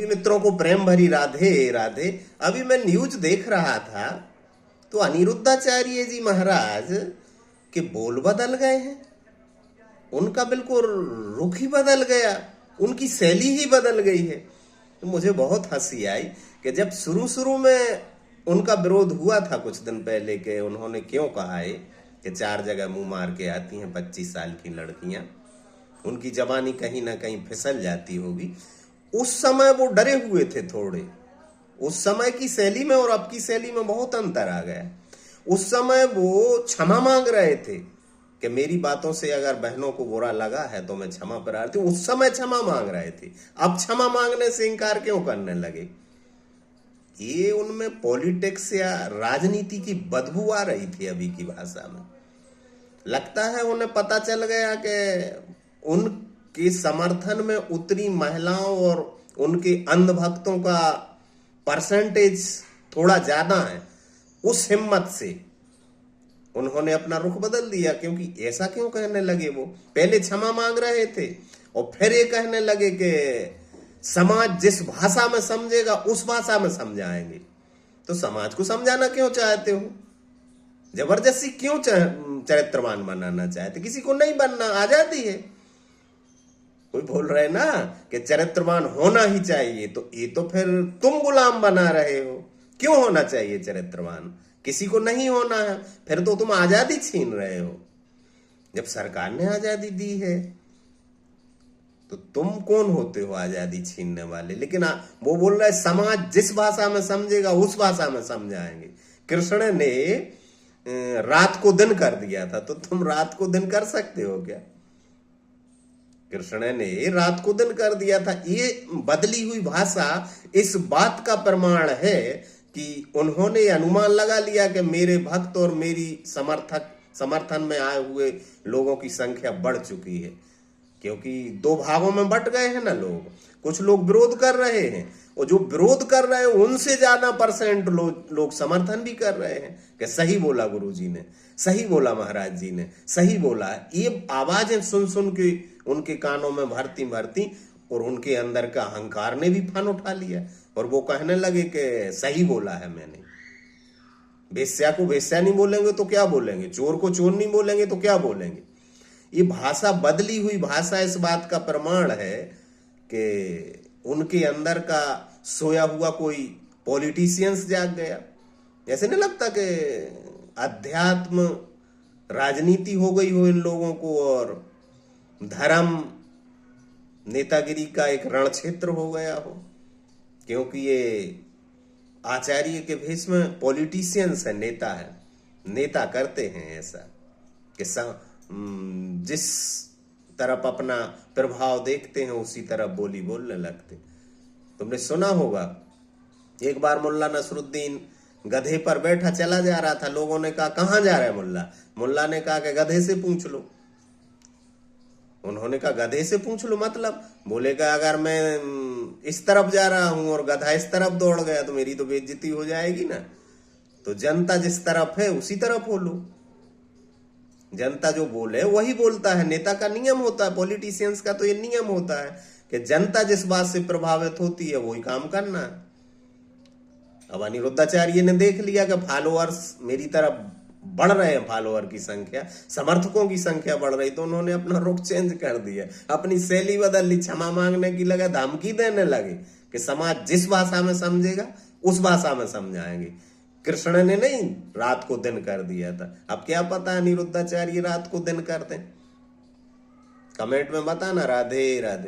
मित्रों को प्रेम भरी राधे राधे। अभी मैं न्यूज देख रहा था तो अनिरुद्धाचार्य जी महाराज के बोल बदल गए हैं। उनका बिल्कुल रुख ही बदल गया, उनकी शैली ही बदल गई है। तो मुझे बहुत हंसी आई कि जब शुरू शुरू में उनका विरोध हुआ था कुछ दिन पहले के उन्होंने क्यों कहा है कि 4 जगह मुंह मार के आती हैं 25 साल की लड़कियां, उनकी जवानी कहीं ना कहीं फिसल जाती होगी। उस समय वो डरे हुए थे थोड़े, उस समय की शैली में और अब की शैली में बहुत अंतर आ गया। उस समय वो क्षमा मांग रहे थे कि मेरी बातों से अगर बहनों को बुरा लगा है तो मैं क्षमा प्रार्थी हूं। उस समय क्षमा मांग रहे थे, अब क्षमा मांगने से इनकार क्यों करने लगे? ये उनमें पॉलिटिक्स या राजनीति की बदबू आ रही थी अभी की भाषा में। लगता है उन्हें पता चल गया कि उनके समर्थन में उतरी महिलाओं और उनके अंधभक्तों का परसेंटेज थोड़ा ज्यादा है। उस हिम्मत से उन्होंने अपना रुख बदल दिया। क्योंकि ऐसा क्यों कहने लगे? वो पहले क्षमा मांग रहे थे और फिर ये कहने लगे कि समाज जिस भाषा में समझेगा उस भाषा में समझाएंगे। तो समाज को समझाना क्यों चाहते हो? जबरदस्ती क्यों चरित्रवान बनाना चाहते? किसी को नहीं बनना, आजादी है। कोई बोल रहे ना कि चरित्रवान होना ही चाहिए, तो ये तो फिर तुम गुलाम बना रहे हो। क्यों होना चाहिए चरित्रवान? किसी को नहीं होना है, फिर तो तुम आजादी छीन रहे हो। जब सरकार ने आजादी दी है तो तुम कौन होते हो आजादी छीनने वाले? लेकिन वो बोल रहा है समाज जिस भाषा में समझेगा उस भाषा में समझाएंगे। कृष्ण ने रात को दिन कर दिया था, तो तुम रात को दिन कर सकते हो क्या? कृष्ण ने रात को दिन कर दिया था। ये बदली हुई भाषा इस बात का प्रमाण है कि उन्होंने अनुमान लगा लिया कि मेरे भक्त और मेरी समर्थन में आए हुए लोगों की संख्या बढ़ चुकी है। क्योंकि 2 भागों में बट गए हैं ना लोग। कुछ लोग विरोध कर रहे हैं और जो विरोध कर रहे हैं उनसे ज्यादा परसेंट लोग समर्थन भी कर रहे हैं कि सही बोला गुरुजी ने, सही बोला महाराज जी ने, सही बोला। ये आवाजें सुन सुन के उनके कानों में भरती भरती और उनके अंदर का अहंकार ने भी फन उठा लिया और वो कहने लगे कि सही बोला है मैंने। वेश्या को वेश्या नहीं बोलेंगे तो क्या बोलेंगे? चोर को चोर नहीं बोलेंगे तो क्या बोलेंगे? ये भाषा, बदली हुई भाषा इस बात का प्रमाण है कि उनके अंदर का सोया हुआ कोई पॉलिटिशियंस जाग गया। ऐसे नहीं लगता कि अध्यात्म राजनीति हो गई हो इन लोगों को और धर्म नेतागिरी का एक रण क्षेत्र हो गया हो? क्योंकि ये आचार्य के भेष में पॉलिटिशियंस है, नेता है, नेता करते हैं ऐसा कि जिस तरफ अपना प्रभाव देखते हैं उसी तरफ बोली बोलने लगते। तुमने सुना होगा एक बार मुल्ला नसरुद्दीन गधे पर बैठा चला जा रहा था। लोगों ने कहा कहां जा रहा है मुल्ला? मुल्ला ने कहा कि गधे से पूछ लो। उन्होंने कहा गधे से पूछ लो मतलब? बोलेगा अगर मैं इस तरफ जा रहा हूं और गधा इस तरफ दौड़ गया तो मेरी तो बेइज्जती हो जाएगी ना। तो जनता जिस तरफ है उसी तरफ बोलो। जनता जो बोले वही बोलता है। नेता का नियम होता है, पॉलिटिशियंस का तो ये नियम होता है कि जनता जिस बात से प्रभावित होती है वही काम करना है। अब अनिरुद्धाचार्य ने देख लिया कि फॉलोअर्स मेरी तरफ बढ़ रहे हैं, फॉलोअर की संख्या, समर्थकों की संख्या बढ़ रही, तो उन्होंने अपना रुख चेंज कर दिया, अपनी शैली बदल ली, क्षमा मांगने की लगा, धमकी देने लगे कि समाज जिस भाषा में समझेगा उस भाषा में समझाएंगे। कृष्ण ने नहीं रात को दिन कर दिया था। अब क्या पता अनिरुद्धाचार्य रात को दिन कर दें? कमेंट में बताना। राधे राधे।